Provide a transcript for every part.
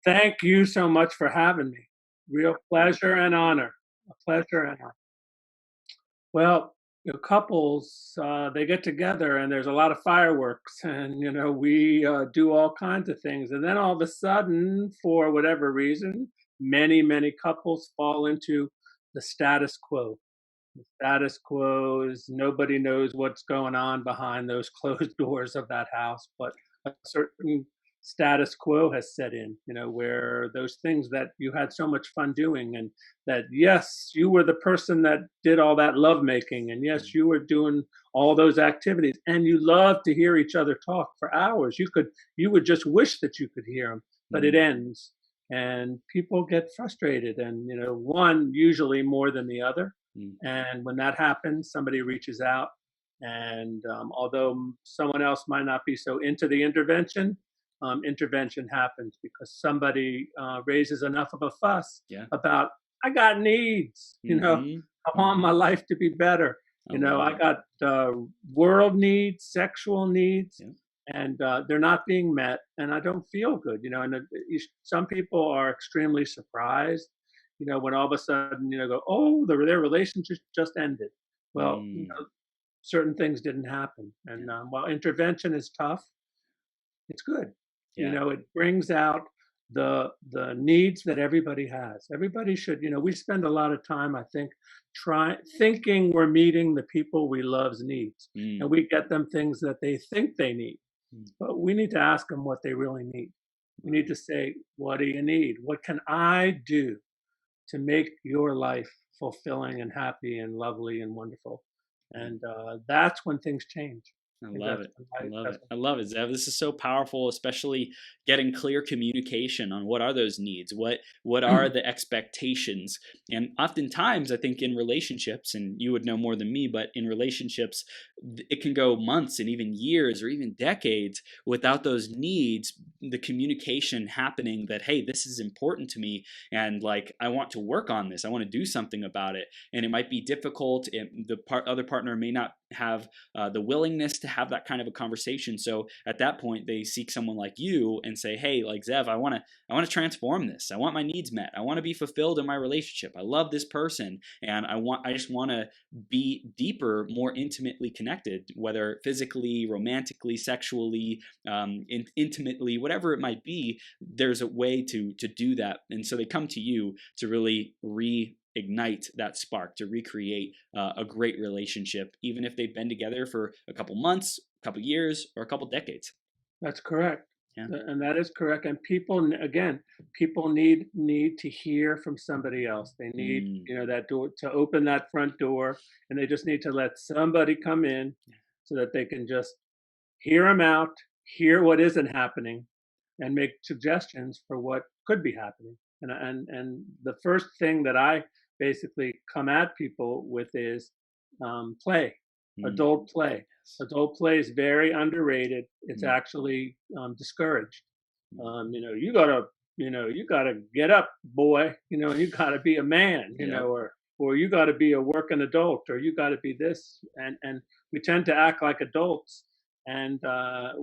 Thank you so much for having me. Real pleasure and honor. A pleasure and honor. Well, couples, they get together and there's a lot of fireworks, and we do all kinds of things, and then all of a sudden, for whatever reason, many couples fall into the status quo. The status quo is nobody knows what's going on behind those closed doors of that house, but a certain status quo has set in, where those things that you had so much fun doing, and that, yes, you were the person that did all that love making, and yes, you were doing all those activities, and you love to hear each other talk for hours. You would just wish that you could hear them, but it Mm, ends, and people get frustrated, and one usually more than the other, mm, and when that happens, somebody reaches out. And although someone else might not be so into the intervention, intervention happens because somebody raises enough of a fuss yeah. about, I got needs, Mhm. I want my Mhm. life to be better. I love I it. got world needs, sexual needs, Yeah. and they're not being met, and I don't feel good. And some people are extremely surprised, when all of a sudden, go, oh, their relationship just ended. Well, Mm, certain things didn't happen, yeah. and while intervention is tough, it's good. Yeah. It brings out the needs that everybody has. Everybody should, we spend a lot of time, I think, thinking we're meeting the people we love's needs, and Mm, we get them things that they think they need. mm. But we need to ask them what they really need. We need Wow. to say, what do you need? What can I do to make your life fulfilling and happy and lovely and wonderful? Yeah. And that's when things change. I I think love that's it. when I love that's it. I love it, Zev. This is so powerful, especially getting clear communication on what are those needs, what are when the expectations. And oftentimes I think in relationships, and you would know more than me, but in relationships, it can go months and even years or even decades without those needs, the communication happening that, hey, this is important to me, and like I want to work on this. I want to do something about it. And it might be difficult. Other partner may not have the willingness to have that kind of a conversation. So at that point, they seek someone like you and say, "Hey, like Zev, I want to transform this. I want my needs met. I want to be fulfilled in my relationship. I love this person, and I just want to be deeper, more intimately connected, whether physically, romantically, sexually, intimately, whatever it might be. There's a way to do that, and so they come to you to really reignite that spark, to recreate a great relationship, even if they've been together for a couple months, a couple years, or a couple decades. That's correct. Yeah. And that is correct. And people, again, people need to hear from somebody else. They need, Mm, that door to open that front door, and they just need to let somebody come in so that they can just hear them out, hear what isn't happening, and make suggestions for what could be happening. And the first thing that I basically come at people with is play, mm, adult play. yes. Adult play is very underrated. It's Mm, actually discouraged. mm, You gotta get up, boy. You gotta be a man. yep. Or you gotta be a working adult, or you gotta be this. And we tend to act like adults, and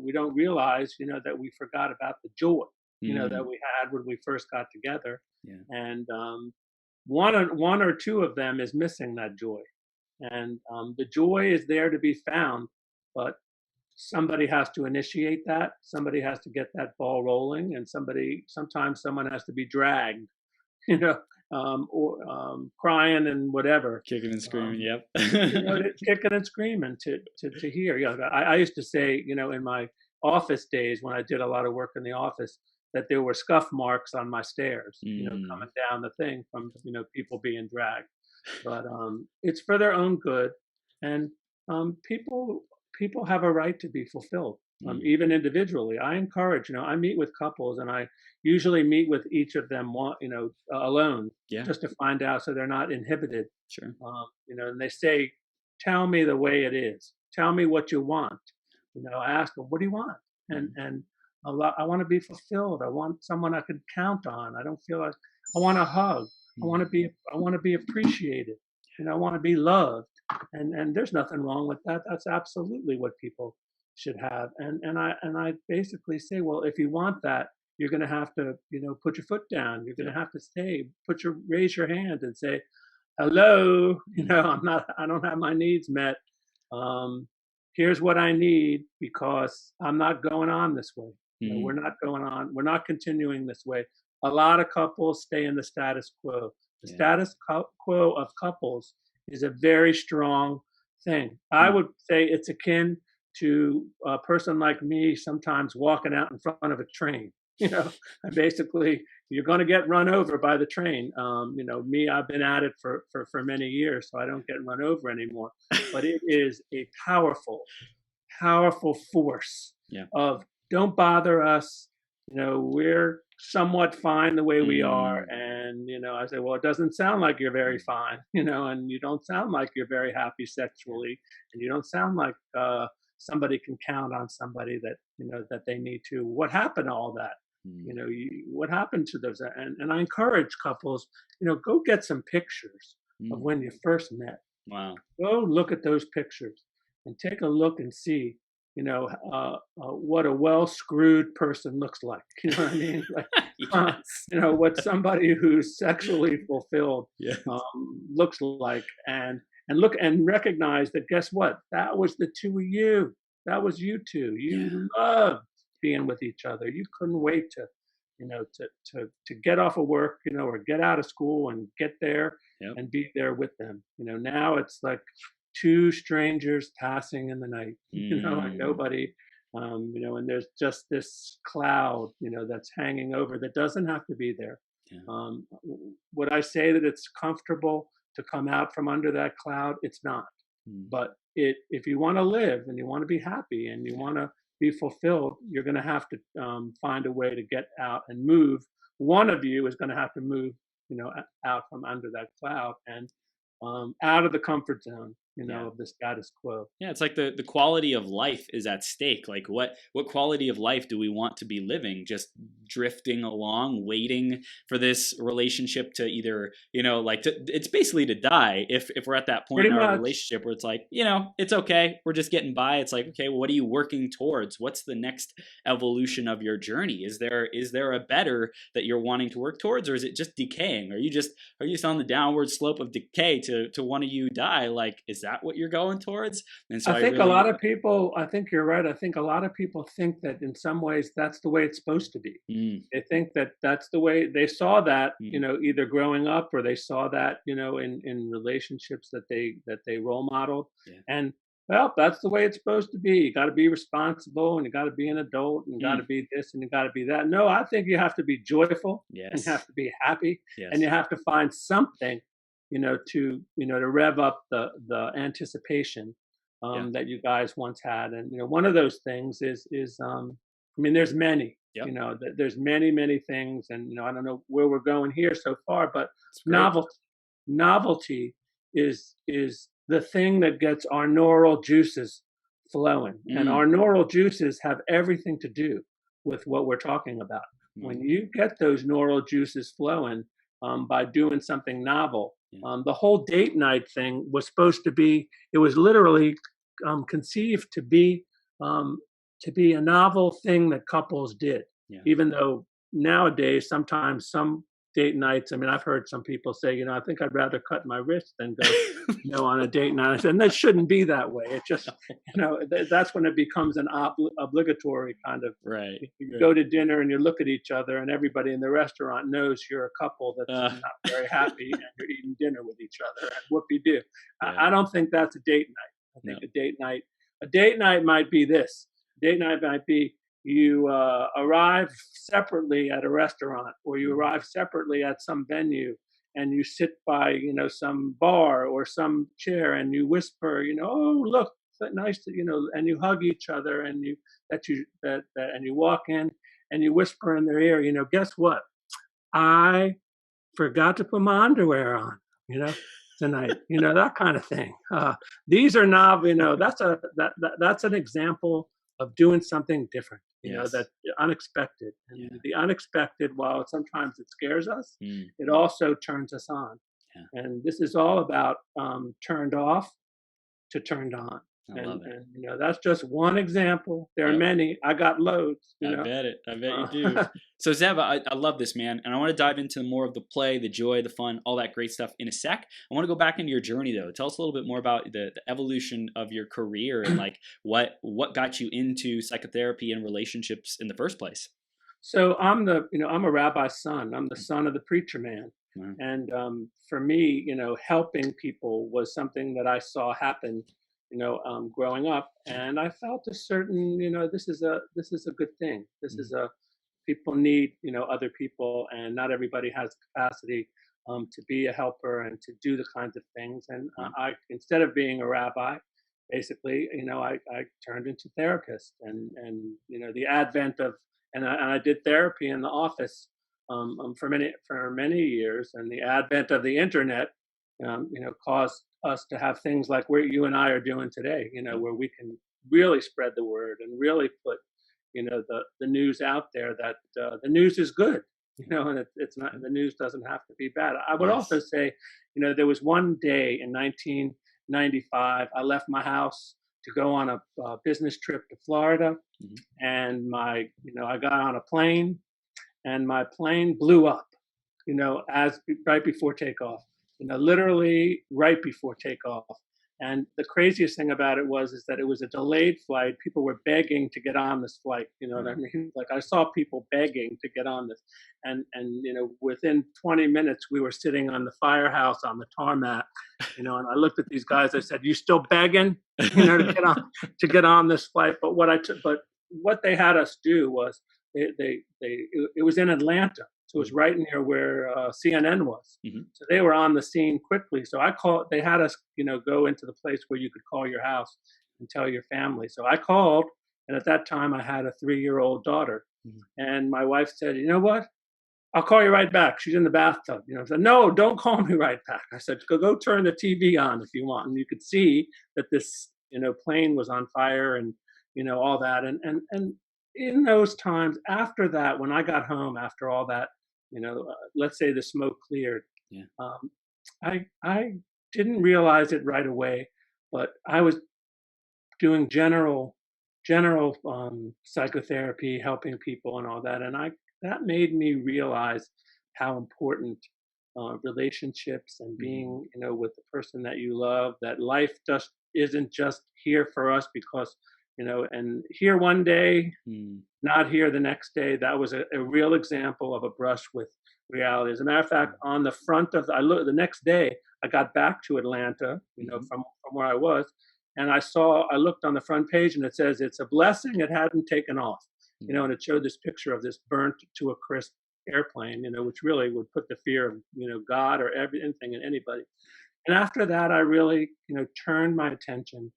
we don't realize, that we forgot about the joy, that Mm, we had when we first got together, yeah. and one or two of them is missing that joy, and the joy is there to be found, but somebody has to initiate that. Somebody has to get that ball rolling, and sometimes someone has to be dragged, you know, or crying and whatever. Kicking and screaming. Um, Yep. Kicking and screaming to hear. I used to say, in my office days when I did a lot of work in the office, that there were scuff marks on my stairs, Mm, coming down the thing from, people being dragged. But it's for their own good, and people have a right to be fulfilled, mm, even individually. I encourage, I meet with couples, and I usually meet with each of them alone, yeah. just to find out so they're not inhibited. Sure. And they say, "Tell me the way it is. Tell me what you want." I ask them, "What do you want?" Mm, And I want to be fulfilled. I want someone I can count on. I don't feel like I want a hug. mm, I want to be appreciated. I want to be loved. And there's nothing wrong with that. That's absolutely what people should have. And I basically say, well, if you want that, you're going to have to, put your foot down. You're going to have to stay, raise your hand and say, hello, I don't have my needs met. Um, Here's what I need because I'm not going on this way. We're Mm, not going on. We're not continuing this way. A lot of couples stay in the status quo. The yeah. quo of couples is a very strong thing. I Mm, would say it's akin to a person like me sometimes walking out in front of a train. And basically you're going to get run over by the train. Me, I've been at it for many years, so I don't get run over anymore. But it is a powerful force yeah. of don't bother us. We're somewhat fine the way we are. Mm, And, I say, well, it doesn't sound like you're very fine, and you don't sound like you're very happy yeah. sexually. And you don't sound like somebody can count on somebody that, that they need to. What happened to all that? Mm, What happened to those? And I encourage couples, go get some pictures of mm. when you first met. Wow. Go look at those pictures and take a look and see, what a well screwed person looks like. You know what I mean? Like, Yes. what somebody who's sexually fulfilled Yes. looks like, and look and recognize that. Guess what? That was the two of you. That was you two. Yeah. You loved being with each other. You couldn't wait to, to get off of work, or get out of school and get there Yep. and be there with them. Now it's like two strangers passing in the night, and Mm, nobody, and there's just this cloud, that's hanging over that doesn't have to be there. yeah. Would I say that it's comfortable to come out from under that cloud? It's not. Mm, But if you want to live and you want to be happy and you yeah. want to be fulfilled, you're going to have to find a way to get out and move. One of you is going to have to move, out from under that cloud and out of the comfort zone, Yeah. of the status quo. Yeah, it's like the quality of life is at stake. Like what quality of life do we want to be living? Just drifting along, waiting for this relationship to either, it's basically to die if we're at that point Pretty in our much. relationship where it's like, it's okay. We're just getting by. It's like, okay, well, what are you working towards? What's the next evolution of your journey? Is there a better that you're wanting to work towards, or is it just decaying? Are you just on the downward slope of decay to one of you die? Like, is that what you're going towards? And so I I think a lot really, of people, I think you're right. I think a lot of people think that in some ways that's the way it's supposed to be. mm, They think that that's the way they saw that, mm, either growing up or they saw that, in relationships that they role modeled. yeah, And well, that's the way it's supposed to be. You got to be responsible and you got to be an adult and you got to mm, be this and you got to be that. No, I think you have to be joyful and you yes, have to be happy and yes, you have to find something, to rev up the anticipation yeah, that you guys once had. And one of those things is I mean, there's many, yep, there's many things, and I don't know where we're going here so far, but it's great. novelty is the thing that gets our neural juices flowing, and Mm, our neural juices have everything to do with what we're talking about. When wow, you get those neural juices flowing by doing something novel, yeah, the whole date night thing was supposed to be. It was literally conceived um, to be a novel thing that couples did, yeah. even though nowadays sometimes some date nights. I mean, I've heard some people say, I think I'd rather cut my wrist than go, on a date night. I said, and that shouldn't be that way. It just, that's when it becomes an obligatory kind of. Right, You right. go to dinner and you look at each other, and everybody in the restaurant knows you're a couple that's Uh, not very happy, and you're eating dinner with each other. And whoop-de-doo. yeah, I don't think that's a date night. I no, think a date night might be this. Date night might be you arrive separately at a restaurant, or you mm, arrive separately at some venue, and you sit by some bar or some chair, and you whisper, oh look, nice to, and you hug each other, and and you walk in and you whisper in their ear, guess what, I forgot to put my underwear on, you know, tonight, that kind of thing. These are now, that's an example of doing something different, yes, that unexpected. And yeah, the unexpected, while sometimes it scares us, mm, it also turns us on. yeah. And this is all about turned off to turned on. I love it. And that's just one example. There are Yep. many. I got loads. I bet it. I bet you do. Uh, So Zev, I love this, man, and I want to dive into more of the play, the joy, the fun, all that great stuff in a sec. I want to go back into your journey though. Tell us a little bit more about the evolution of your career and like what got you into psychotherapy and relationships in the first place. So I'm a rabbi's son. I'm the son of the preacher man. Wow. And for me, helping people was something that I saw happen, growing up. And I felt a certain, this is a good thing. This Mm, is a people need, other people, and not everybody has the capacity to be a helper and to do the kinds of things. And yeah. instead of being a rabbi, basically, I turned into therapist, and the advent of, and I did therapy in the office for many years, and the advent of the internet, caused us to have things like where you and I are doing today, Yep. where we can really spread the word and really put the news out there that the news is good, and it's not, the news doesn't have to be bad. I would also Yes. say, there was one day in 1995 I left my house to go on a business trip to Florida, Hmm. and I got on a plane, and my plane blew up, as right before takeoff, literally right before takeoff. And the craziest thing about it is that it was a delayed flight. People were begging to get on this flight. You know what I Wow. mean? Like, I saw people begging to get on this, and within 20 minutes we were sitting on the firehouse on the tarmac. And I looked at these guys. I said, "You still begging? To get on this flight?" But what they had us do was it was in Atlanta, so it was Mm, right near where CNN was. mhm, So they were on the scene quickly. So they had us, go into the place where you could call your house and tell your family. So I called, and at that time I had a 3-year-old daughter, mhm. and my wife said, "You know what? I'll call you right back. She's in the bathtub." I said, "No, don't call me right back." I said, "Go turn the TV on if you want." And you could see that this, plane was on fire, and all that. And in those times after that, when I got home after all that, let's say the smoke cleared, Yeah. um, I didn't realize it right away, but I was doing general psychotherapy, helping people and all that, and I that made me realize how important relationships and Mhm. being, with the person that you love. That life just isn't just here for us because, and here one day, Mm, not here the next day. That was a real example of a brush with reality. As a matter of fact, mm, on the front of I look the next day, I got back to Atlanta, mhm, from where I was, and I looked on the front page, and it says it's a blessing it hadn't taken off, mm, and it showed this picture of this burnt to a crisp airplane, which really would put the fear of God or everything in anybody. And after that, I really, turned my attention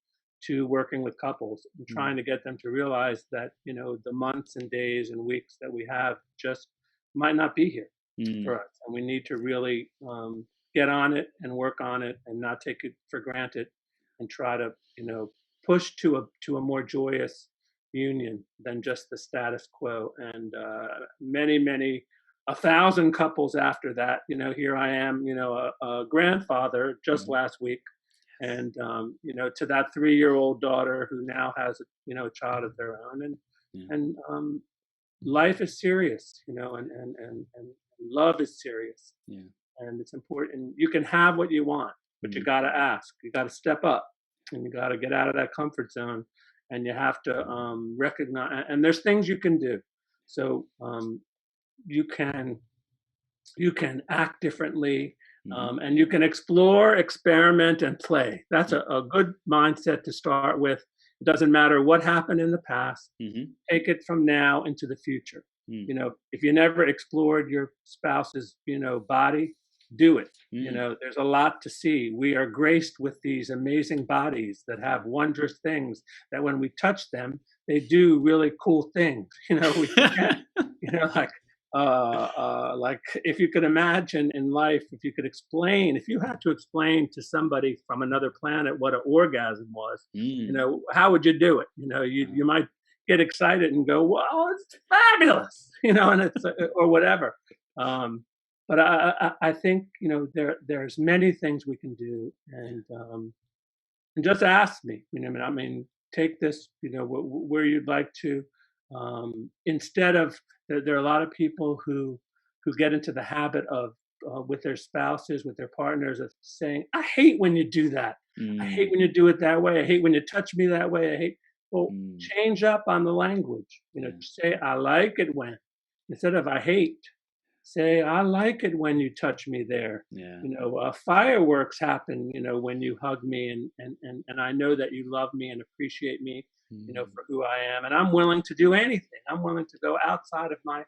to working with couples and mm, trying to get them to realize that, the months and days and weeks that we have just might not be here mm, for us. And we need to really get on it and work on it and not take it for granted, and try to, push to a more joyous union than just the status quo. And many, 1,000 couples after that. Here I am, a grandfather just mhm. last week, and to that 3-year-old daughter who now has a child of their own, and Yeah. and life is serious, and love is serious, Yeah. and it's important. You can have what you want, but you Mm, got to ask. You got to step up, and you got to get out of that comfort zone, and you have to recognize. And there's things you can do. So you can you can act differently, mhm. and you can explore, experiment, and play. That's Yeah. a good mindset to start with. It doesn't matter what happened in the past. Mhm. Take it from now into the future. Mm, If you never explored your spouse's, body, do it. mm. There's a lot to see. We are graced with these amazing bodies that Yeah. have wondrous things that when we touch them, they do really cool things. We forget, like like if you could imagine in life, if you had to explain to somebody from another planet what an orgasm was, Mm. how would you do it? Wow. You might get excited and go, "Well, it's fabulous," and it's or whatever. Um, but I think there's many things we can do, Yeah. and and just ask me. I mean, take this, where you'd like to. Instead of there are a lot of people who get into the habit of with their spouses, with their partners, of saying, "I hate when you do that. I hate when Mm, you do it that way. I hate when you touch me that way. I hate." Well, mm, change up on the language. yeah, Say, "I like it when," instead of "I hate." Say, "I like it when you touch me there." yeah, Fireworks happen, when you hug me, and I know that you love me and appreciate me, mm, for who I am, and I'm willing to do anything. I'm willing to go outside of my,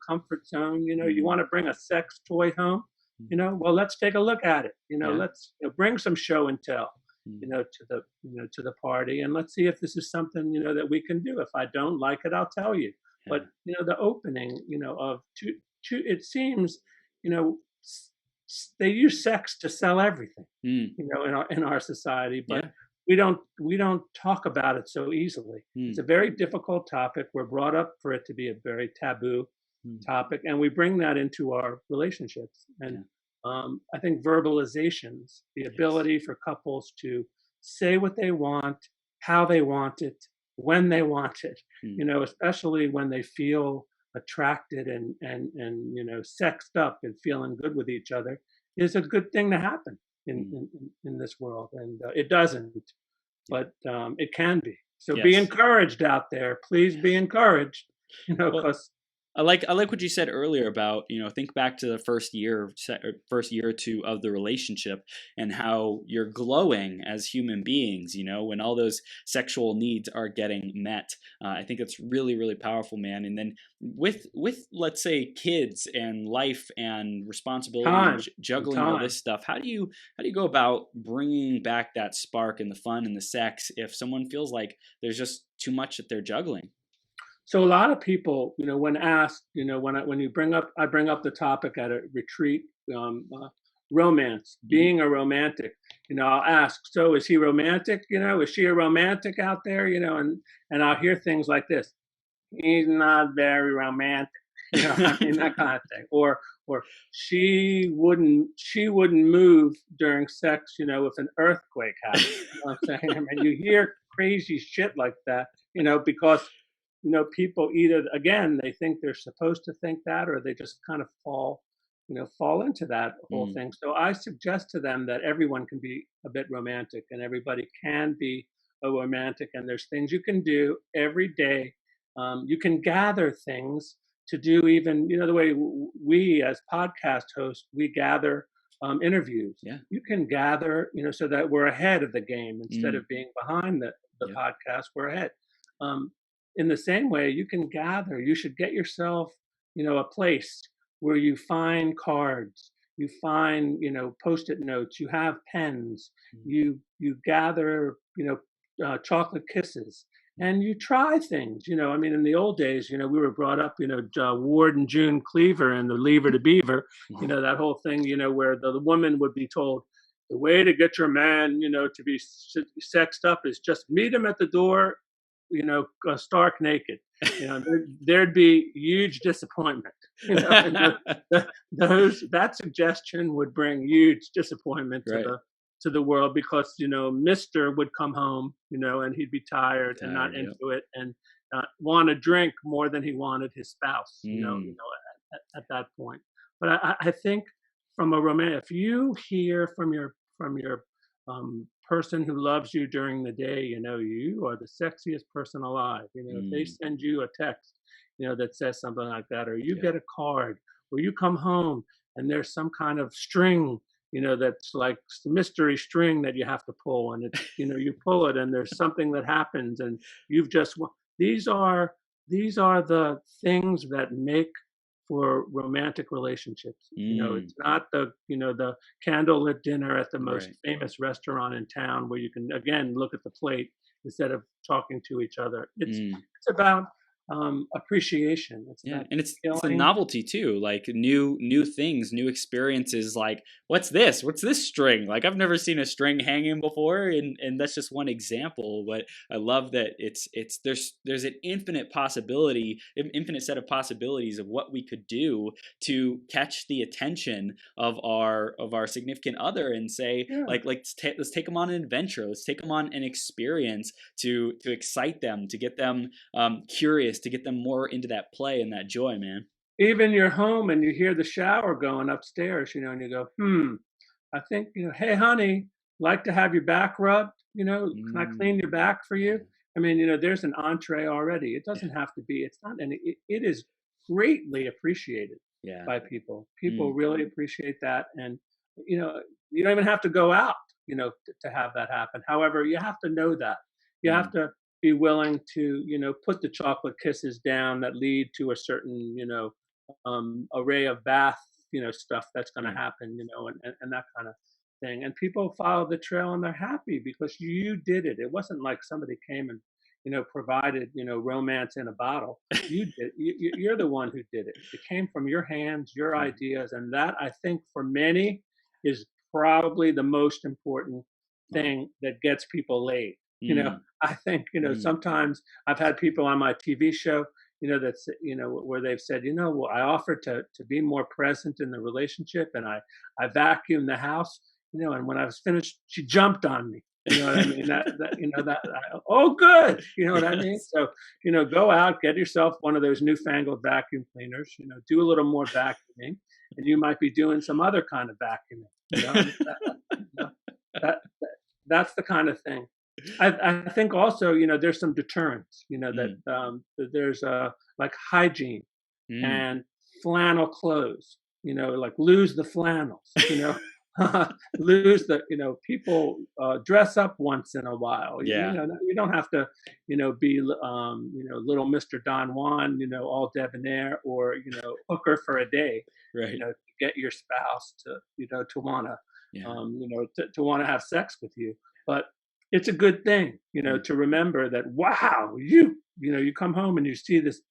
comfort zone. You mm, want to bring a sex toy home, mm, well, let's take a look at it. yeah, Let's bring some show and tell, mm, to the party, and let's see if this is something that we can do. If I don't like it, I'll tell you. yeah, But the opening, of it seems, you know, they use sex to sell everything, mm, in our society, but yeah, we don't talk about it so easily. It's a mm, very difficult topic. We're brought up for it to be a very taboo mm, topic, and we bring that into our relationships. And yeah, I think verbalizations, the yes, ability for couples to say what they want, how they want it, when they want it, mm, especially when they feel attracted and sexed up and feeling good with each other, is a good thing to happen in mm, in, in this world. And it doesn't, yeah, but it can be. So be yes, encouraged out there. Please be yes. encouraged. Well, Because I like what you said earlier about, think back to the first year or two of the relationship and how you're glowing as human beings, when all those sexual needs are getting met. I think it's really, really powerful, man. And then with let's say kids and life and responsibility and time and juggling all time. this stuff, how do you go about bringing back that spark and the fun and the sex if someone feels like there's just too much that they're juggling? So a lot of people, when asked, when you I bring up the topic at a retreat, romance, Hmm. being a romantic, I'll ask, so is he romantic? Is she a romantic out there? And I'll hear things like this: he's not very romantic. I mean, that kind of thing. Or she wouldn't move during sex, if an earthquake happened. You know what I'm saying? I mean, you hear crazy shit like that, because people either, again, they think they're supposed to think that, or they just kind of fall into that whole Mm, thing. So I suggest to them that everyone can be a bit romantic, and everybody can be a romantic, and there's things you can do every day. You can gather things to do, even the way we as podcast hosts, we gather interviews. yeah. You can gather, so that we're ahead of the game instead Mm, of being behind the yep. podcast. We're ahead. Um, in the same way, you can gather. You should get yourself, a place where you find cards, you find, post-it notes, you have pens, Mm, you gather, chocolate kisses, and you try things. I mean, in the old days, we were brought up, Ward and June Cleaver and the Lever to Beaver, mhm. that whole thing, where the woman would be told, the way to get your man, to be sexed up is just meet him at the door, stark naked. There'd be huge disappointment. And that suggestion would bring huge disappointment to Right. the world, because Mister would come home, and he'd be tired and not Tired, yep. into it, and want to drink more than he wanted his spouse. Mm, At that point. But I think from a romantic, if you hear from your person who loves you during the day, you are the sexiest person alive. If they mm, send you a text, that says something like that, or you yeah. get a card, or you come home and there's some kind of string, that's like mystery string that you have to pull, and it's, you pull it and there's something that happens, and you've just, these are these are the things that make for romantic relationships. Mm, It's not the candlelit dinner at the most right. famous restaurant in town where you can again look at the plate instead of talking to each other. It's Mm, it's about appreciation. It's Yeah, that and it's a feeling. novelty too, like new things, new experiences. Like, what's this? What's this string? Like, I've never seen a string hanging before, and that's just one example. But I love that it's there's an infinite possibility, an infinite set of possibilities of what we could do to catch the attention of our significant other and say, Yeah. let's take them on an adventure, let's take them on an experience to excite them, to get them curious, to get them more into that play and that joy, man. Even you're home and you hear the shower going upstairs, and you go, I think, hey, honey, like to have your back rubbed? Can I clean your back for you? Yeah, I mean, there's an entree already. It doesn't have to be, it's not, and it is greatly appreciated yeah, by people. mm, People really appreciate that. And, you know, you don't even have to go out, to have that happen. However, you have to know that. You have mm, to be willing to, put the chocolate kisses down that lead to a certain, array of bath, stuff that's going to mm, happen, and that kind of thing. And people follow the trail and they're happy because you did it. It wasn't like somebody came and, provided, romance in a bottle. You did. You're the one who did it. It came from your hands, your yeah, ideas, and that I think for many is probably the most important wow, thing that gets people laid. mm, I think mm, sometimes I've had people on my TV show, that's where they've said, well, I offered to be more present in the relationship, and I vacuumed the house, and when I was finished, she jumped on me. You know what I mean? Oh, good. You know what I mean? yes, So, go out, get yourself one of those newfangled vacuum cleaners, do a little more vacuuming, and you might be doing some other kind of vacuuming, and you know, that that's the kind of thing. I think also, there's some deterrents, mm, that there's like hygiene mm, and flannel clothes, like lose the flannels, lose the, people dress up once in a while. yeah, You don't have to, be, little Mr. Don Juan, all debonair or, hooker for a day, right, to get your spouse to, to want to, yeah, to want to have sex with you. But it's a good thing, mm, to remember that, wow, you come home and you see this,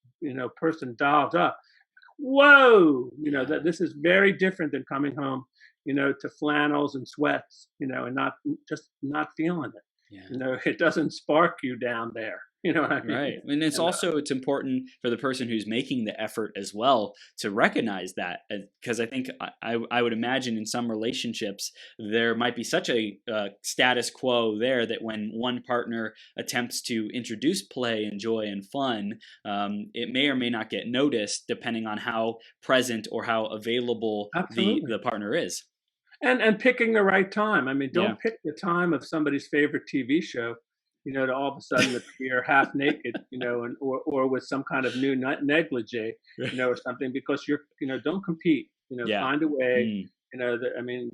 person dolled up. Whoa, that yeah, this is very different than coming home, to flannels and sweats, and not feeling it. yeah. It doesn't spark you down there. You know what I mean? Right. And it's And also it's important for the person who's making the effort as well to recognize that, because I think I would imagine in some relationships there might be such a status quo there that when one partner attempts to introduce play and joy and fun, it may or may not get noticed depending on how present or how available absolutely. the partner is. And picking the right time. I mean, Yeah. don't pick the time of somebody's favorite TV show, to all of a sudden appear half naked, and or with some kind of new negligee, or something, because don't compete. Yeah. Find a way. Mm,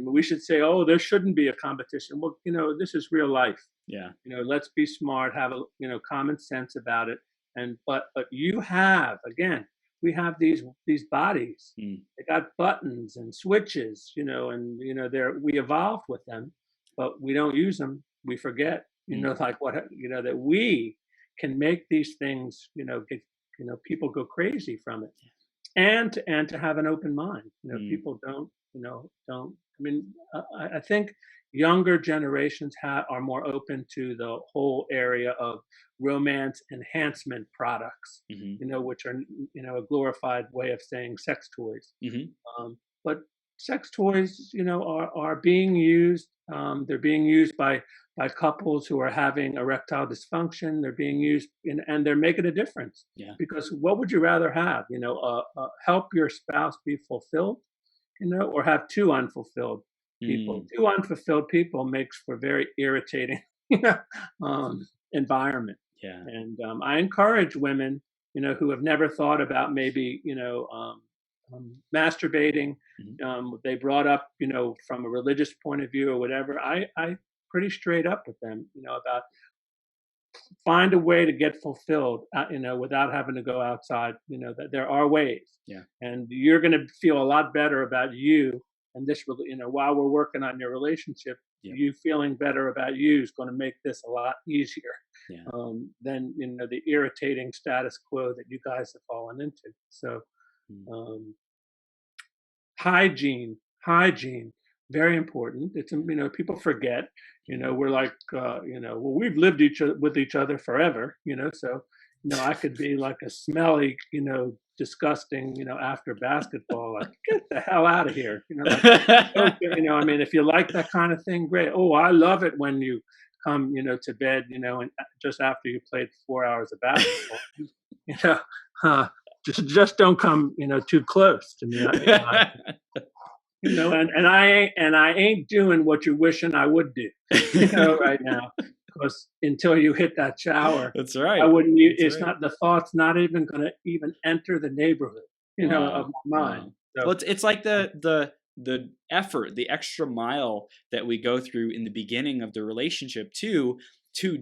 We should say, oh, there shouldn't be a competition. Well, this is real life. yeah. Let's be smart, have a common sense about it. And but you have, again, we have these bodies. Mm, They got buttons and switches, and they're we evolved with them, but we don't use them. We forget, mm, like what, that we can make these things, get, people go crazy from it, and to have an open mind. mm, People don't. I mean, I think younger generations are more open to the whole area of romance enhancement products, mhm, which are a glorified way of saying sex toys. mhm, But sex toys, are being used. They're being used by couples who are having erectile dysfunction. They're being used and they're making a difference. yeah. Because what would you rather have? Help your spouse be fulfilled, or have two unfulfilled people. Mm, Two unfulfilled people makes for very irritating, environment. yeah. And I encourage women, who have never thought about maybe, masturbating. Mhm. They brought up, from a religious point of view or whatever. I pretty straight up with them, about find a way to get fulfilled, without having to go outside. That there are ways, Yeah. and you're going to feel a lot better about you. And this, while we're working on your relationship, Yep. you feeling better about you is going to make this a lot easier Yeah. than the irritating status quo that you guys have fallen into. So Mm. um, hygiene, very important. It's people forget. We're like well, we've lived with each other forever. So I could be like a smelly, disgusting, after basketball, like get the hell out of here. Like oh, I mean, if you like that kind of thing, great. Oh, I love it when you come, to bed, and just after you played 4 hours of basketball, you know, uh, just don't come, too close to me. And I ain't doing what you're wishing I would do, right now, because until you hit that shower, That's I right. wouldn't. That's It's right. not the thought's not even going to even enter the neighborhood, of Wow. my mind. Wow. So Well, it's like the effort, the extra mile that we go through in the beginning of the relationship to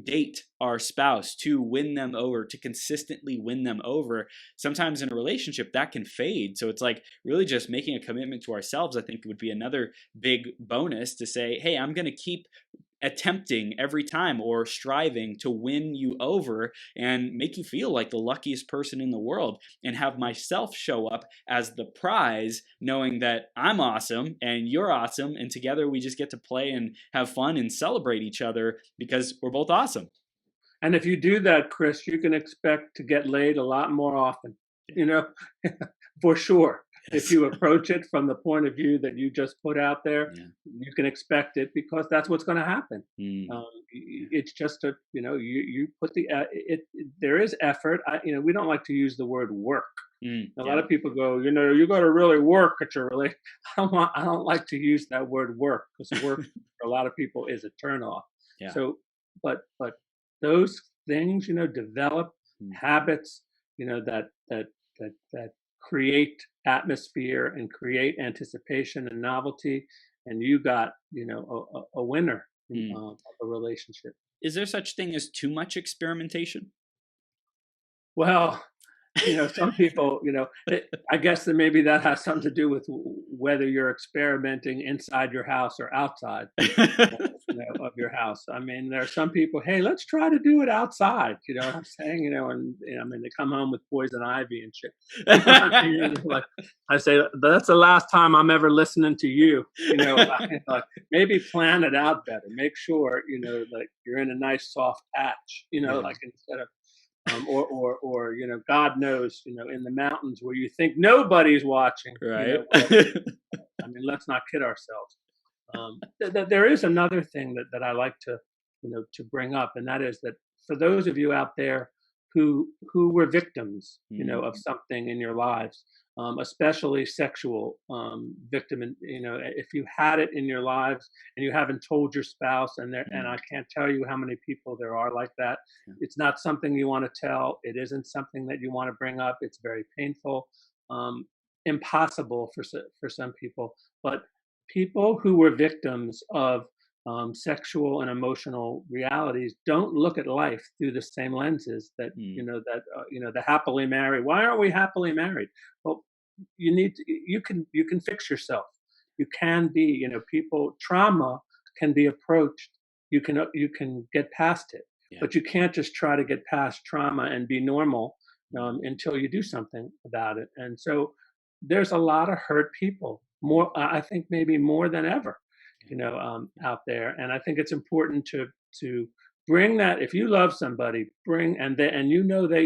date our spouse, to win them over, to consistently win them over. Sometimes in a relationship that can fade. So it's like really just making a commitment to ourselves, I think would be another big bonus to say, hey, I'm going to keep attempting every time or striving to win you over and make you feel like the luckiest person in the world, and have myself show up as the prize, knowing that I'm awesome and you're awesome, and together we just get to play and have fun and celebrate each other because we're both awesome. And if you do that, Chris, you can expect to get laid a lot more often, you know, for sure. If Yes. you approach it from the point of view that you just put out there, Yeah. you can expect it because that's what's going to happen. Mm. It's just you put there is effort. We don't like to use the word work. A lot Yeah. of people go, you got to really work at your relationship. I don't like to use that word work because work for a lot of people is a turnoff. Yeah. So, but those things, develop Mm. habits, that create atmosphere and create anticipation and novelty, and you got, a winner Mm. of a relationship. Is there such thing as too much experimentation? Well, some people, I guess that maybe that has something to do with whether you're experimenting inside your house or outside, of your house. I mean, there are some people, hey, let's try to do it outside. You know what I'm saying? I mean, they come home with poison ivy and shit. You know what I mean? Like I say, that's the last time I'm ever listening to you. Like maybe plan it out better. Make sure, like you're in a nice soft patch. Yeah. Like instead of or God knows, in the mountains where you think nobody's watching. Right. Well, I mean, let's not kid ourselves. There is another thing that I like to, to bring up, and that is that for those of you out there who were victims, Mm. of something in your lives, especially sexual victim, and if you had it in your lives and you haven't told your spouse, and I Mm. can't tell you how many people there are like that. Yeah. It's not something you want to tell. It isn't something that you want to bring up. It's very painful, um, impossible for some people, but people who were victims of sexual and emotional realities don't look at life through the same lenses that Mm. the happily married. Why aren't we happily married? Well, you can fix yourself. You can be, people trauma can be approached. You can get past it, Yeah. but you can't just try to get past trauma and be normal until you do something about it. And so there's a lot of hurt people, more I think maybe more than ever, out there. And I think it's important to bring that. If you love somebody, bring and that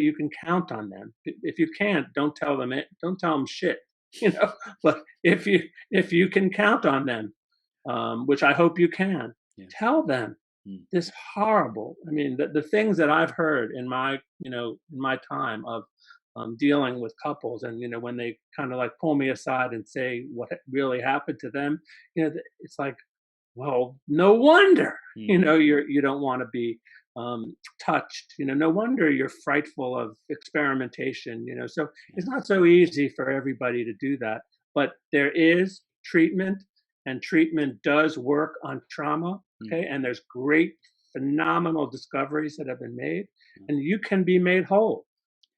you can count on them. If you can't, don't tell them it. Don't tell them shit. You know, but if you can count on them, which I hope you can, Yeah. tell them Mm. this horrible. I mean, the things that I've heard in my time of dealing with couples, and when they kind of like pull me aside and say what really happened to them, it's like, well, no wonder, Mm. you don't want to be touched. No wonder you're frightful of experimentation. So Yeah. it's not so easy for everybody to do that, but there is treatment, and treatment does work on trauma. Mm. Okay, and there's great, phenomenal discoveries that have been made, Yeah. and you can be made whole.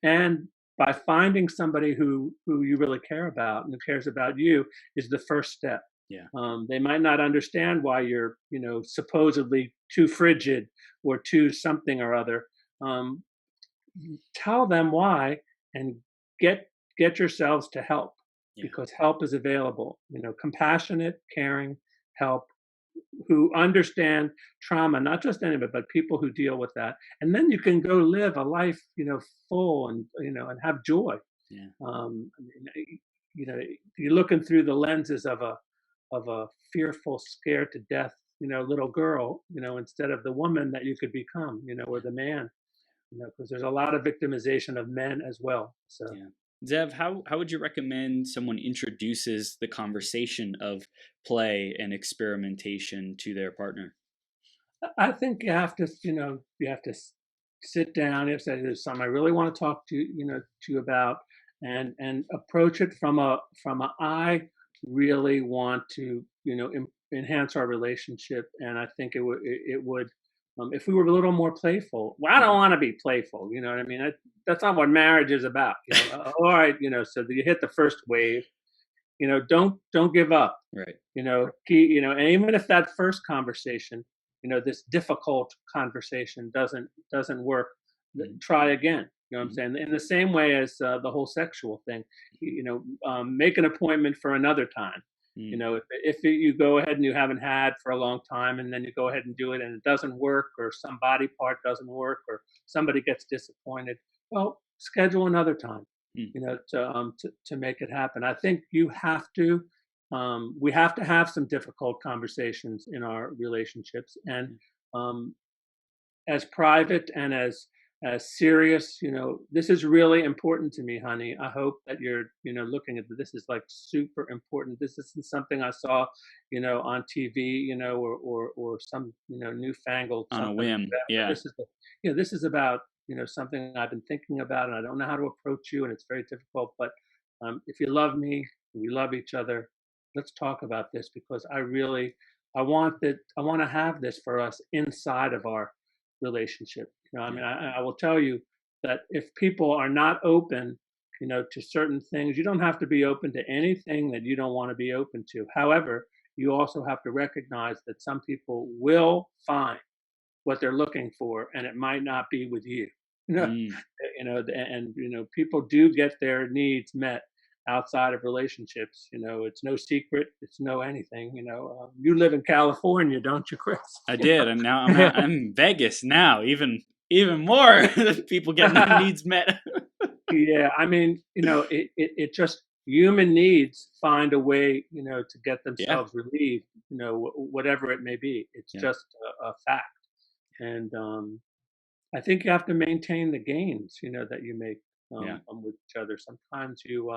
And by finding somebody who you really care about and who cares about you is the first step. Yeah. They might not understand why you're, supposedly too frigid or too something or other. Um, Tell them why, and get get yourselves to help, Yeah. because help is available. Compassionate, caring help, who understand trauma, not just anybody, but people who deal with that. And then you can go live a life, full, and and have joy. Yeah. I mean, you're looking through the lenses of a fearful, scared to death, little girl, instead of the woman that you could become, or the man, because there's a lot of victimization of men as well. So Yeah. Zev, how would you recommend someone introduces the conversation of play and experimentation to their partner? I think you have to, sit down. You have to say, "There's something I really want to talk to you about," and approach it from a I really want to, enhance our relationship. And I think it would, if we were a little more playful. Well, I don't Mhm. want to be playful. You know what I mean? That's not what marriage is about. All right, so you hit the first wave. Don't give up. Right. And even if that first conversation, this difficult conversation doesn't work, Mhm. try again. You know what I'm Mhm. saying? In the same way as the whole sexual thing, make an appointment for another time. Mm. If you go ahead and you haven't had for a long time, and then you go ahead and do it and it doesn't work, or some body part doesn't work, or somebody gets disappointed, well, schedule another time. Mm. To make it happen. I think we have to have some difficult conversations in our relationships, and um, as private and as serious. This is really important to me, honey. I hope that you're, looking at this is like super important. This isn't something I saw, on TV, or some, newfangled On a something like whim. that. But Yeah. this is about, something I've been thinking about, and I don't know how to approach you, and it's very difficult. But if you love me, we love each other. Let's talk about this, because I want to have this for us inside of our relationship. I Yeah. mean, I will tell you that if people are not open, to certain things, you don't have to be open to anything that you don't want to be open to. However, you also have to recognize that some people will find what they're looking for, and it might not be with you. You know, Mm. and people do get their needs met outside of relationships. It's no secret. It's no anything. You live in California, don't you, Chris? I did, and now I'm in Vegas now. Even more people getting their needs met. Yeah, I mean, it just human needs find a way, to get Yeah. themselves relieved, whatever it may be. It's Yeah. just a fact. And I think you have to maintain the gains, that you make Yeah. with each other. Sometimes you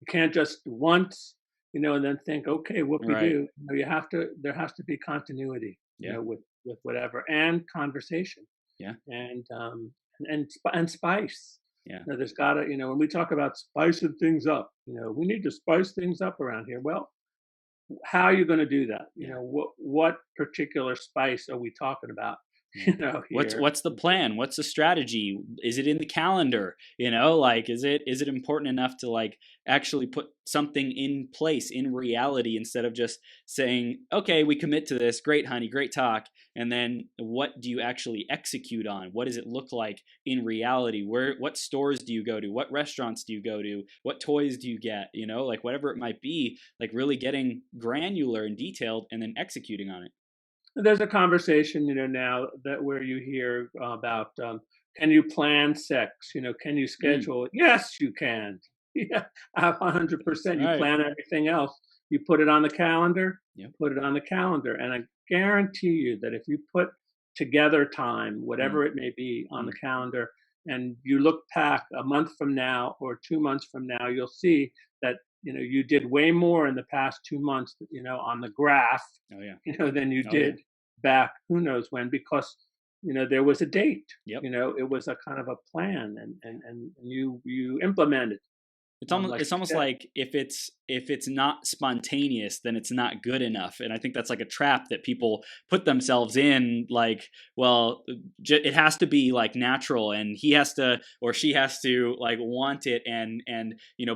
can't just once, and then think, okay, what we Right. do. You have to. There has to be continuity, Yeah. with whatever, and conversation, Yeah. and spice. Yeah. There's gotta, when we talk about spicing things up, we need to spice things up around here. Well, how are you going to do that? Yeah. What particular spice are we talking about? Yeah. Here. What's the plan? What's the strategy? Is it in the calendar? Like is it important enough to like actually put something in place in reality instead of just saying, "Okay, we commit to this. Great, honey, great talk." And then what do you actually execute on? What does it look like in reality? What stores do you go to? What restaurants do you go to? What toys do you get? Like whatever it might be, like really getting granular and detailed and then executing on it. There's a conversation, now that where you hear about, can you plan sex? Can you Mm, schedule it? Yes, you can. Yeah, 100%. all You right. plan everything else. You put it on the calendar. Yep. Put it on the calendar, and I guarantee you that if you put together time, Mm, whatever it may be, on the mm, calendar, and you look back a month from now or 2 months from now, you'll see that you did way more in the past 2 months, on the graph, oh yeah. than you Oh yeah. did back who knows when, because there was a date. Yep. It was a kind of a plan, and you implemented. like it's you almost said. like if it's not spontaneous, then it's not good enough. And I think that's like a trap that people put themselves in. Like, well, it has to be like natural, and he has to or she has to like want it and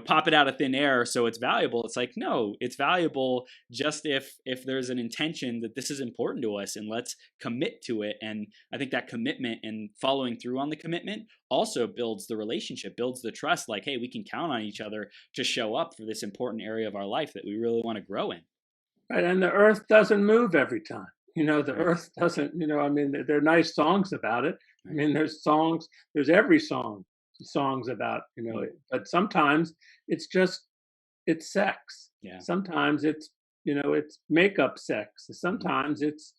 pop it out of thin air so it's valuable. It's like, no, it's valuable just if there's an intention that this is important to us, and let's commit to it. And I think that commitment and following through on the commitment also builds the relationship, builds the trust. Like, hey, we can count on each other to show up for this important area of our life that we really want to grow in. Right, and the earth doesn't move every time. The Right. earth doesn't. I mean, there are nice songs about it. I Right. mean, there's every songs about Mm. it. But sometimes it's just it's sex. Yeah. Sometimes it's makeup sex. Mhm. Sometimes it's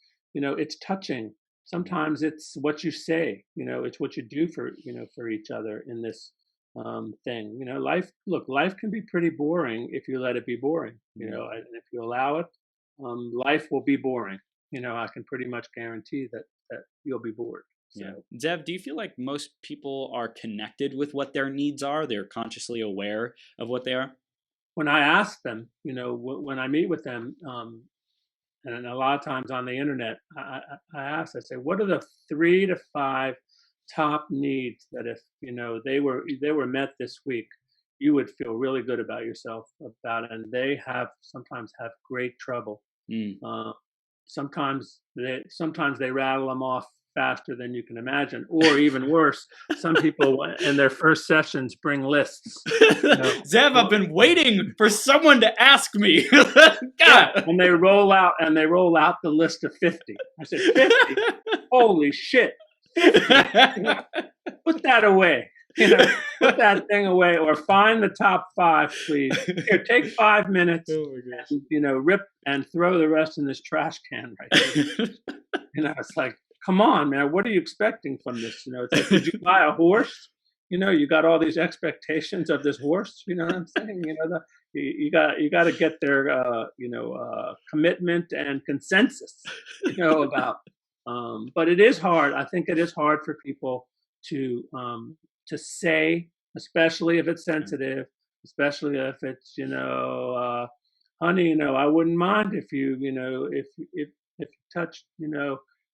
touching. Sometimes it's what you say. It's what you do for each other in this thing. Life can be pretty boring if you let it be boring. Mhm. And if you allow it, life will be boring. I can pretty much guarantee that you'll be bored. So Yeah. Zev, do you feel like most people are connected with what their needs are? They're consciously aware of what they are? when I ask them, when I meet with them, and a lot of times on the internet, I ask, I say, what are the 3 to 5 top needs that if they were met this week, you would feel really good about yourself about it? And they sometimes have great trouble. Mm. Uh, sometimes they rattle them off faster than you can imagine, or even worse, some people in their first sessions bring lists. Zev, I've Well, been waiting for someone to ask me. yeah, God. and they roll out the list of 50. I said 50. Holy shit, 50. Put that away. Put that thing away, or find the top 5, please. Here, take 5 minutes Oh my gosh. and rip and throw the rest in this trash can right there. It's like, come on, man, what are you expecting from this? It's like, did you buy a horse? You got all these expectations of this horse. You know what I'm saying? You got to get their commitment and consensus. About. But it is hard. I think it is hard for people to say, especially if it's sensitive, especially if it's honey, I wouldn't mind if if you touch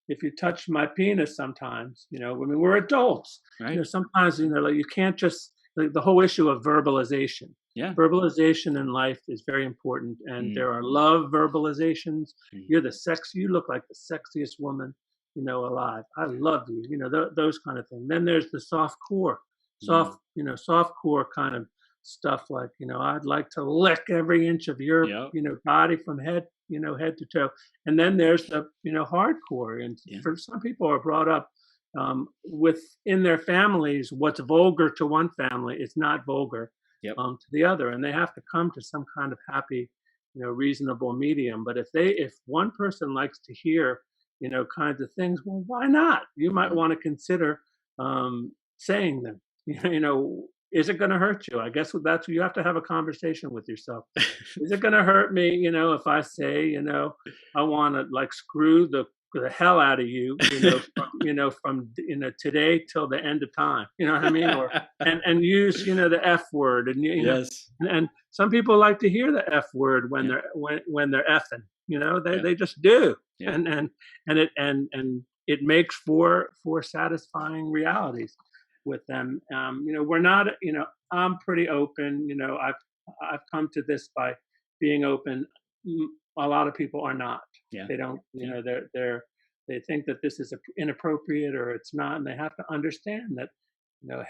if you touch my penis sometimes. I mean, we're adults. Right. Sometimes like you can't just the whole issue of verbalization. Yeah. Verbalization in life is very important, and Mm. there are love verbalizations. Mm. You look like the sexiest woman alive. I love you. Those kind of things. Then there's the Mm. soft core kind of stuff like, I'd like to lick every inch of your, Yep. body from head to toe. And then there's the, hardcore. And Yeah. for some people are brought up within their families, what's vulgar to one family is not vulgar Yep. to the other. And they have to come to some kind of happy, reasonable medium. But if one person likes to hear, kinds of things, well, why not? You might want to consider saying them. Is it going to hurt you? I guess that's you have to have a conversation with yourself. Is it going to hurt me? If I say, I want to like screw the hell out of you, from today till the end of time. You know what I mean? Or and use the F word, and Yes. and some people like to hear the F word when Yeah. they're effing. Yeah. They just do, Yeah. and it makes for satisfying realities with them. We're not. I'm pretty open. I've come to this by being open. A lot of people are not. Yeah. They don't. Yeah. They think that this is inappropriate or it's not, and they have to understand that.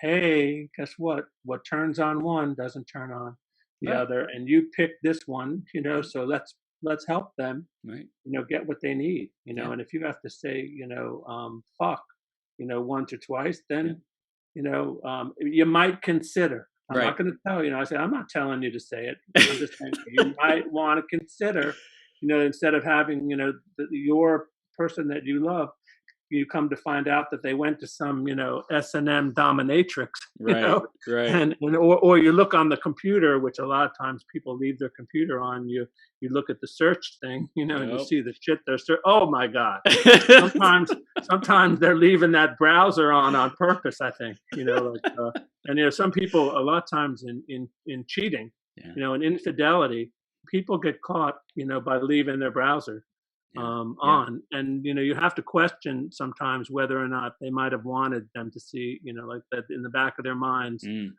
Hey, guess what? What turns on one doesn't turn on the Right. other, and you pick this one. So let's help them. Right. Get what they need. Yeah. And if you have to say, fuck, once or twice, then you might consider. I'm Right. not going to tell you. I say I'm not telling you to say it. I'm just saying you might want to consider. Instead of having your person that you love you come to find out that they went to some, S&M dominatrix, Right. Right. or you look on the computer, which a lot of times people leave their computer on. You look at the search thing, and you Yep. see the shit they're oh my god. Sometimes sometimes they're leaving that browser on purpose, I think, and some people a lot of times in cheating, Yeah. in infidelity, people get caught, by leaving their browser Yeah. Yeah. on, and you have to question sometimes whether or not they might have wanted them to see, like that in the back of their minds, Mm.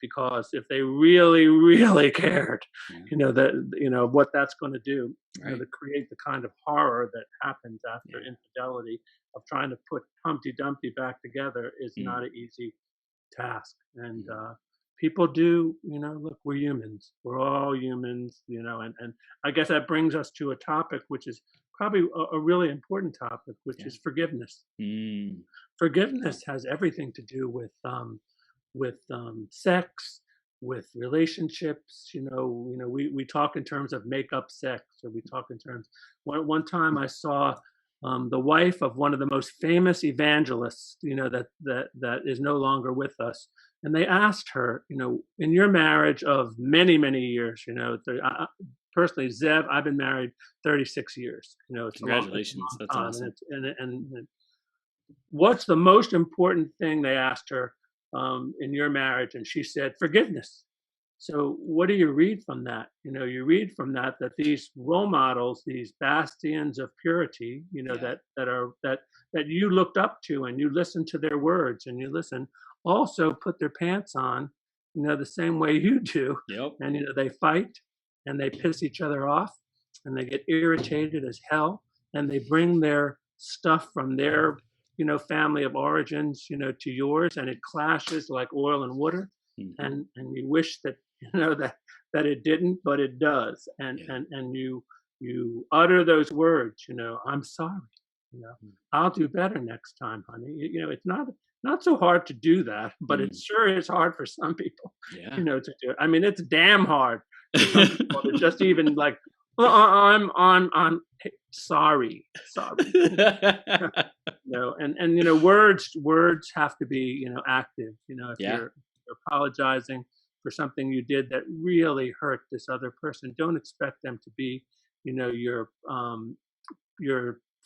because if they really really cared, Yeah. that what that's going to do, Right. to create the kind of horror that happens after Yeah. infidelity, of trying to put Humpty Dumpty back together, is Mm. not an easy task. And Mm. people do, look, we're humans, we're all humans, and I guess that brings us to a topic which is probably a really important topic, which Yeah. is forgiveness. Mm. Forgiveness has everything to do with sex, with relationships. We talk in terms of make up sex, or we talk in terms. One time I saw the wife of one of the most famous evangelists, that is no longer with us, and they asked her, in your marriage of many many years, personally, Zev, I've been married 36 years. It's a Congratulations. long That's time, and awesome. what's the most important thing, they asked her, in your marriage, and she said forgiveness. So what do you read from that? You read from that these role models, these bastions of purity, Yeah. that you looked up to, and you listened to their words, and you listen, also put their pants on, the same way you do, Yep. and they fight, and they piss each other off, and they get irritated as hell, and they bring their stuff from their family of origins, to yours, and it clashes like oil and water, Mm-hmm. and you wish that that it didn't, but it does, Yeah. and you utter those words, I'm sorry, you know, Mm. I'll do better next time, honey. It's not so hard to do that, but it Mm. sure is hard for some people, Yeah. to do it. I mean, it's damn hard for some people to just even like, well, hey, sorry. And words have to be, active. If Yeah. you're apologizing for something you did that really hurt this other person, don't expect them to be, your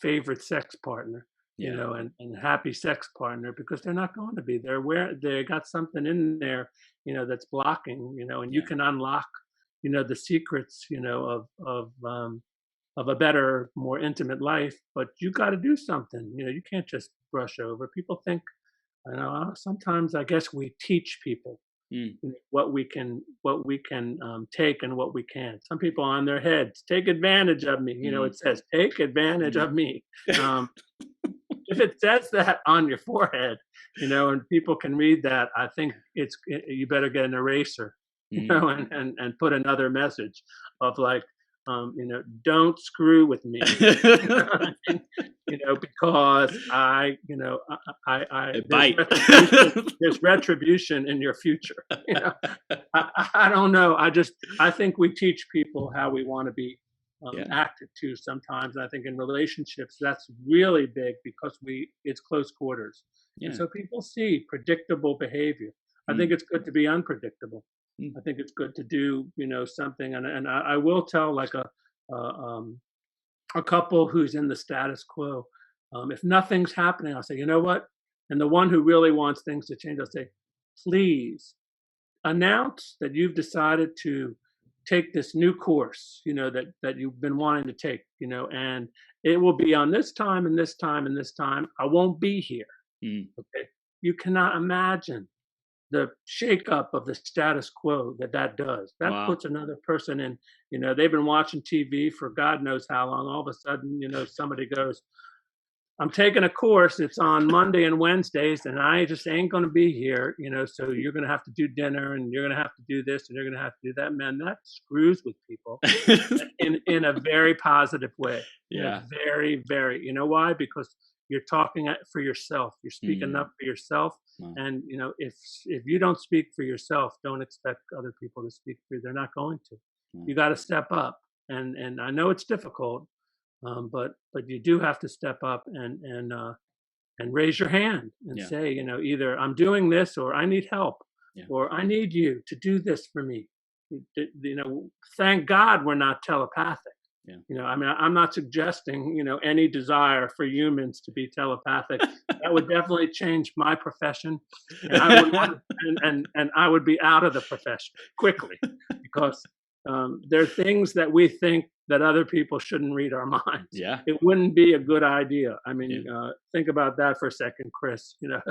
favorite sex partner, Yeah. and happy sex partner, because they're not going to be. They got something in there, that's blocking, and you Yeah. can unlock, the secrets, of a better, more intimate life, but you got to do something. You can't just brush over. People think, sometimes I guess we teach people, Mm. what we can take and what we can't. Some people on their heads, take advantage of me. Mm. It says, take advantage Mm. of me. Um, if it says that on your forehead, and people can read that, I think you better get an eraser, Mm. and put another message of like, don't screw with me, because It there's bite. retribution, there's retribution in your future. I don't know. I think we teach people how we want to be Yeah. acted to sometimes. And I think in relationships that's really big, because it's close quarters, and Yeah. so people see predictable behavior. I think Mm. it's good to be unpredictable. Mm. I think it's good to do, something, and I will tell like a, a couple who's in the status quo. If nothing's happening, I'll say, you know what? And the one who really wants things to change, I'll say, please announce that you've decided to take this new course, that you've been wanting to take, and it will be on this time and this time and this time. I won't be here. Mm. Okay. You cannot imagine the shakeup of the status quo that does. That Wow. puts another person in, they've been watching TV for God knows how long. All of a sudden, somebody goes, I'm taking a course. It's on Monday and Wednesdays, and I just ain't going to be here, so you're going to have to do dinner, and you're going to have to do this, and you're going to have to do that. Man, that screws with people in a very positive way. Yeah. Very, very, why? Because you're talking for yourself. You're speaking Mm. up for yourself. Wow. And, if you don't speak for yourself, don't expect other people to speak for you. They're not going to. Wow. You got to step up. And I know it's difficult, but you do have to step up, and and raise your hand and Yeah. say, either I'm doing this, or I need help, Yeah. or I need you to do this for me. Thank God we're not telepathic. Yeah. I mean, I'm not suggesting, any desire for humans to be telepathic. That would definitely change my profession, and I would want, and I would be out of the profession quickly, because there are things that we think that other people shouldn't read our minds. Yeah. It wouldn't be a good idea. I mean, Yeah. think about that for a second, Chris. You're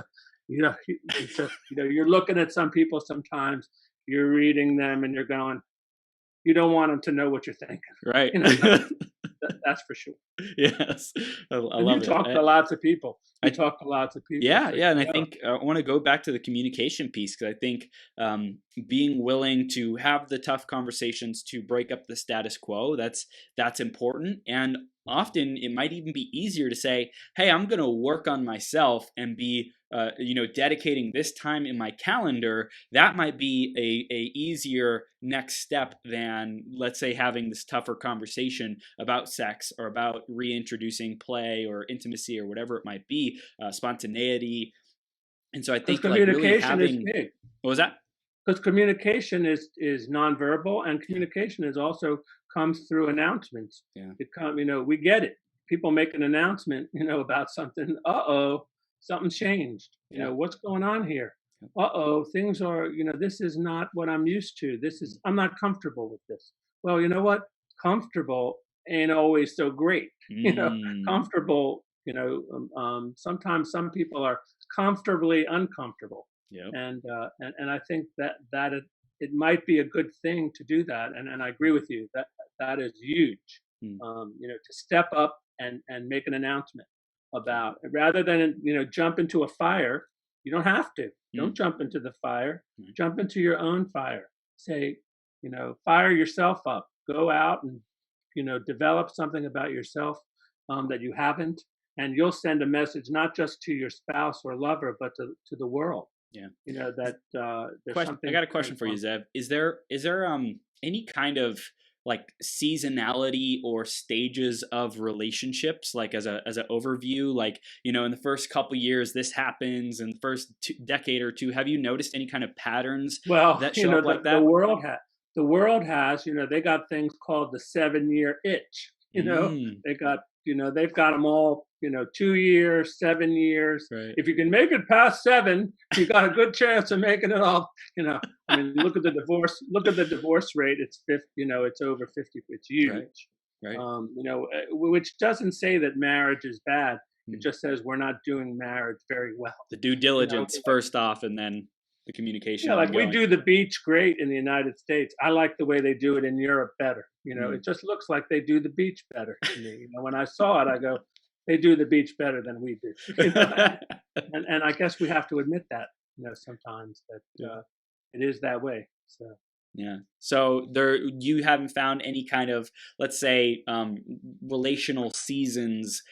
looking at some people sometimes. You're reading them, and you're going, you don't want them to know what you're thinking. Right. That's for sure. Yes. I And you love talk it. to lots of people. I You talk to lots of people. Yeah, So yeah, and I yeah. think I want to go back to the communication piece, because I think being willing to have the tough conversations to break up the status quo, that's important. And often it might even be easier to say, "Hey, I'm going to work on myself and be dedicating this time in my calendar." That might be a easier next step than, let's say, having this tougher conversation about sex, or about reintroducing play or intimacy or whatever it might be, spontaneity. And so I Because think, like, really communication is having, big. what was that? Because communication is nonverbal, and communication is also comes through announcements. Yeah. We get it. People make an announcement, about something. Something's changed. Yeah. What's going on here? Things are. This is not what I'm used to. I'm not comfortable with this. Well, you know what? Comfortable ain't always so great. Comfortable. Sometimes some people are comfortably uncomfortable. Yep. And I think that it might be a good thing to do that, and I agree with you that is huge. Mm. To step up and make an announcement about, rather than jump into a fire. You don't have to. Don't jump into the fire. Jump into your own fire. Say, fire yourself up. Go out and develop something about yourself that you haven't, and you'll send a message not just to your spouse or lover, but to the world. Yeah. That there's something. I got a question for you, Zev. Is there any kind of, like, seasonality or stages of relationships, like, as an overview, like, in the first couple years this happens, in the first decade or two? Have you noticed any kind of patterns Well, that show up like that? The world has, they got things called the 7-year itch. They got, they've got them all, 2 years, 7 years. Right. If you can make it past 7, you got a good chance of making it all. I mean, look at the divorce rate. It's 50, it's over 50. It's huge. Right. Which doesn't say that marriage is bad. It just says we're not doing marriage very well. The due diligence first off, and then the communication. Yeah, like we do the beach great in the United States. I like the way they do it in Europe better. It just looks like they do the beach better to me. When I saw it, I go, they do the beach better than we do. And I guess we have to admit that, sometimes that it is that way. So. Yeah. So you haven't found any kind of, let's say, relational seasons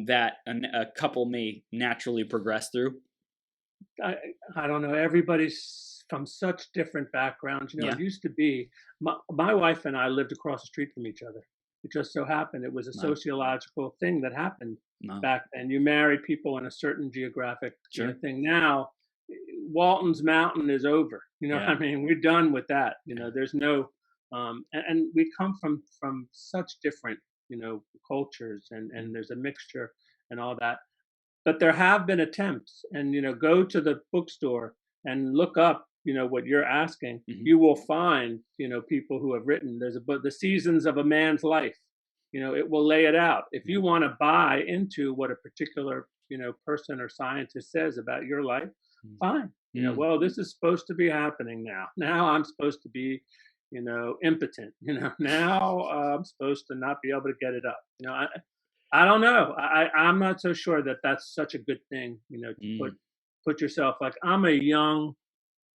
that a couple may naturally progress through? I don't know. Everybody's from such different backgrounds. Yeah. It used to be my wife and I lived across the street from each other. It just so happened it was a sociological thing that happened back then. You married people in a certain geographic thing. Now, Walton's Mountain is over. I mean, we're done with that. There's no, and we come from such different, cultures, and there's a mixture and all that. But there have been attempts, and go to the bookstore and look up, what you're asking. Mm-hmm. You will find, people who have written. There's a book, The Seasons of a Man's Life. It will lay it out. If you want to buy into what a particular, person or scientist says about your life, fine. Well, this is supposed to be happening now. Now I'm supposed to be, impotent. Now I'm supposed to not be able to get it up. I don't know. I'm not so sure that that's such a good thing, to put yourself, like, I'm a young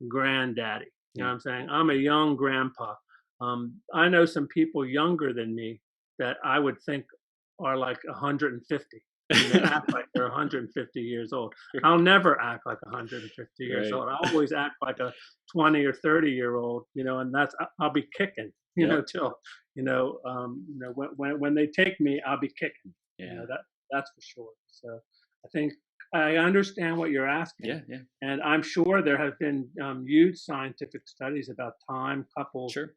granddaddy. You know what I'm saying? I'm a young grandpa. I know some people younger than me that I would think are like 150. And they act like they're 150 years old. I'll never act like 150 years old. I always act like a 20 or 30-year-old, and I'll be kicking, till, when they take me, I'll be kicking. That's for sure. So I think I understand what you're asking, Yeah, yeah, and I'm sure there have been huge scientific studies about time, couples, sure.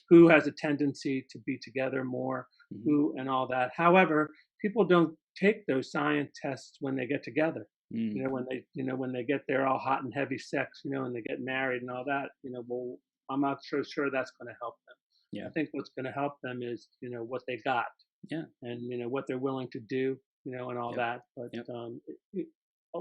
who has a tendency to be together more, Hmm. who, and all that. However, people don't take those science tests when they get together. Mm, When they get there all hot and heavy sex, and they get married and all that. Well, I'm not sure that's going to help them. yeah, I think what's going to help them is what they got, yeah, and what they're willing to do, and all yep, that. But yep.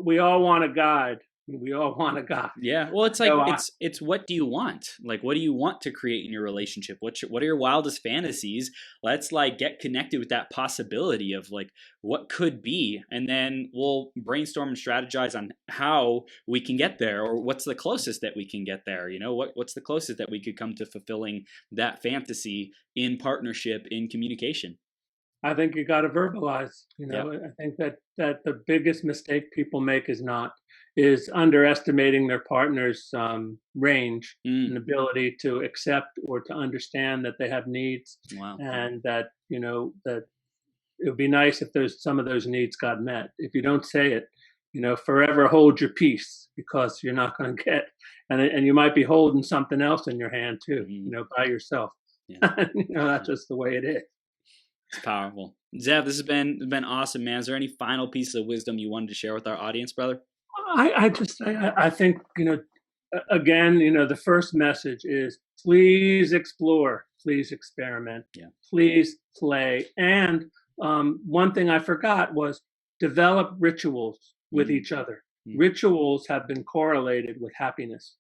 we all want a guide. We all want a guide. Yeah, well, it's like So it's what do you want? Like, what do you want to create in your relationship? What are your wildest fantasies? Let's like get connected with that possibility of like what could be, and then we'll brainstorm and strategize on how we can get there, or what's the closest that we can get there. What's the closest that we could come to fulfilling that fantasy in partnership, in communication. I think you got to verbalize. Yep. I think that the biggest mistake people make is underestimating their partner's range and Mm, ability to accept or to understand that they have needs, wow. and that it would be nice if some of those needs got met. If you don't say it, forever hold your peace, because you're not going to get, and you might be holding something else in your hand too, Hmm. by yourself. Yeah. That's just the way it is. It's powerful. Zev, this has been awesome, man. Is there any final piece of wisdom you wanted to share with our audience, brother? I think, again, the first message is please explore, please experiment, Yeah. please play. And one thing I forgot was develop rituals with Mm, each other. mm, Rituals have been correlated with happiness.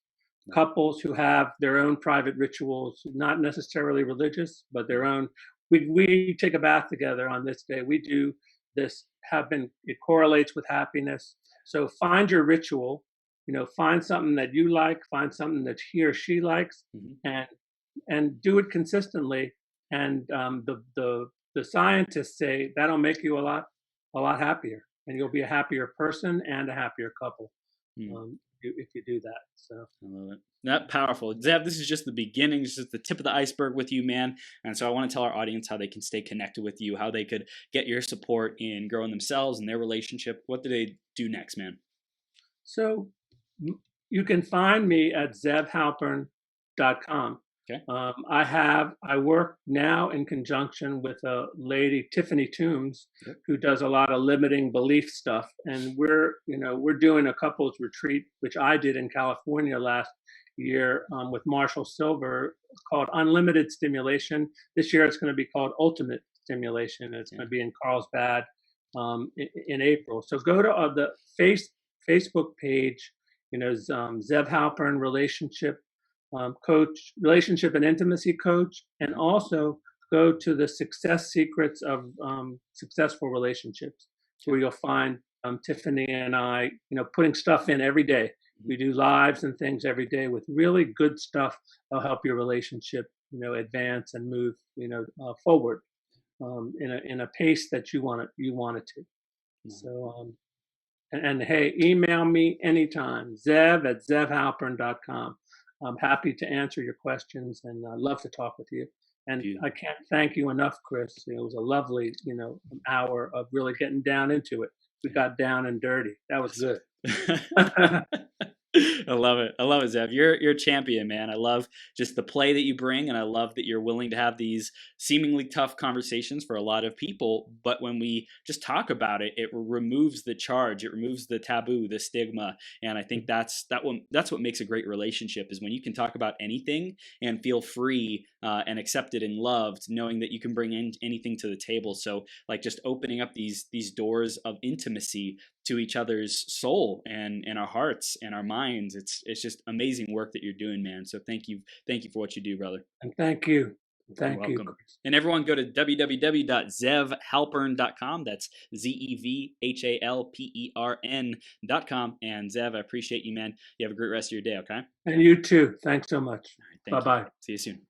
wow. Couples who have their own private rituals, not necessarily religious, but their Mm, own. We take a bath together on this day. We do this. It correlates with happiness. So find your ritual. Find something that you like. Find something that he or she likes, mhm. and do it consistently. And the scientists say that'll make you a lot happier, and you'll be a happier person and a happier couple, Mm, if you do that. So. I love it. That powerful. Zev, this is just the beginning, this is the tip of the iceberg with you, man. And so I want to tell our audience how they can stay connected with you, how they could get your support in growing themselves and their relationship. What do they do next, man? So you can find me at zebhalpern.com. Okay. I work now in conjunction with a lady, Tiffany Toombs, Yep. who does a lot of limiting belief stuff, and we're doing a couples retreat, which I did in California last year, with Marshall Silver, called Unlimited Stimulation. This year it's going to be called Ultimate Stimulation. It's Yeah. going to be in Carlsbad, in April. So go to the Facebook page, Zev Halpern relationship and intimacy coach, and Mhm. also go to the success secrets of successful relationships, Okay. where you'll find Tiffany and I, putting stuff in every day. Mhm. We do lives and things every day with really good stuff that'll help your relationship, advance and move, forward, in a pace that you want it to. Mhm. So, and hey, email me anytime, zev@zevhalpern.com. I'm happy to answer your questions, and I love to talk with you. And I Beautiful. can't thank you enough, Chris. It was a lovely, hour of really getting down into it. We Yeah. got down and dirty. That was Yes, good. sir. I love it. I love it, Zev. You're a champion, man. I love just the play that you bring, and I love that you're willing to have these seemingly tough conversations for a lot of people. But when we just talk about it, it removes the charge, it removes the taboo, the stigma, and I think that's what makes a great relationship is when you can talk about anything and feel free and accepted and loved, knowing that you can bring in anything to the table. So, like just opening up these doors of intimacy to each other's soul and our hearts and our minds. It's just amazing work that you're doing, man. So thank you for what you do, brother. And thank you. You're Thank you, welcome. Chris. And everyone go to www.zevhalpern.com. That's ZEVHALPERN.com. And Zev, I appreciate you, man. You have a great rest of your day, okay? All And you too. Thanks so much. right, Bye thank you. bye. See you soon.